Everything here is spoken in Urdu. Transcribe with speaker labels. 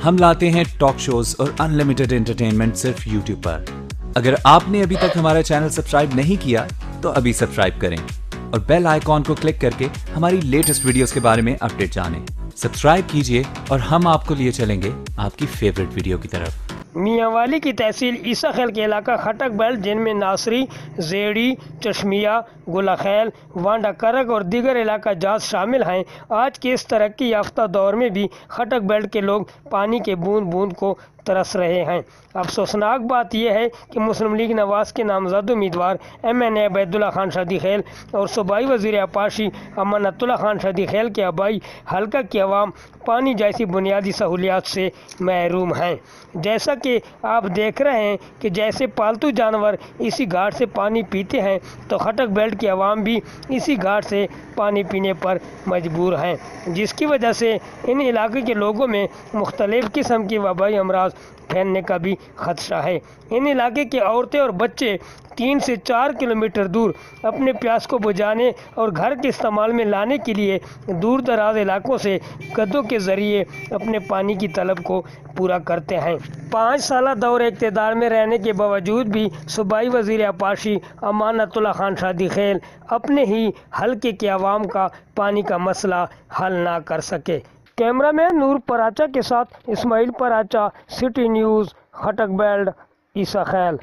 Speaker 1: ہم لاتے ہیں ٹاک شوز اور انلمیٹڈ انٹرٹینمنٹ صرف یوٹیوب پر۔ اگر آپ نے ابھی تک ہمارا چینل سبسکرائب نہیں کیا تو ابھی سبسکرائب کریں اور بیل آئیکن کو کلک کر کے ہماری لیٹسٹ ویڈیوز کے بارے میں اپڈیٹ جانیں۔ سبسکرائب کیجئے اور ہم آپ کو لیے چلیں گے آپ کی فیورٹ ویڈیو کی طرف۔
Speaker 2: میاں والی کی تحصیل عیسیٰ خیل کے علاقہ خٹک بیلٹ، جن میں ناصری، زیڑی، چشمیہ، گلہ خیل، وانڈہ کرگ اور دیگر علاقہ جات شامل ہیں، آج کے اس ترقی یافتہ دور میں بھی خٹک بیلٹ کے لوگ پانی کے بوند بوند کو ترس رہے ہیں۔ افسوسناک بات یہ ہے کہ مسلم لیگ نواز کے نامزد امیدوار MNA عبید اللہ خان شادی خیل اور صوبائی وزیر آبپاشی امانت اللہ خان شادی خیل کے آبائی حلقہ کی عوام پانی جیسی بنیادی سہولیات سے محروم ہیں۔ جیسا کہ آپ دیکھ رہے ہیں کہ جیسے پالتو جانور اسی گھاٹ سے پانی پیتے ہیں تو خٹک بیلٹ کی عوام بھی اسی گھاٹ سے پانی پینے پر مجبور ہیں، جس کی وجہ سے ان علاقے کے لوگوں میں مختلف قسم کی وبائی امراض پھیلنے کا بھی خدشہ ہے۔ ان علاقے کے عورتیں اور بچے 3 سے 4 کلومیٹر دور اپنے پیاس کو بجھانے اور گھر کے استعمال میں لانے کے لیے دور دراز علاقوں سے گدھوں کے ذریعے اپنے پانی کی طلب کو پورا کرتے ہیں۔ 5 سالہ دور اقتدار میں رہنے کے باوجود بھی صوبائی وزیر آبپاشی امانت اللہ خان شادی خیل اپنے ہی حلقے کے عوام کا پانی کا مسئلہ حل نہ کر سکے۔ کیمرہ مین نور پراچا کے ساتھ Ismail Paracha, city news, Khattak belt, Isa Khel.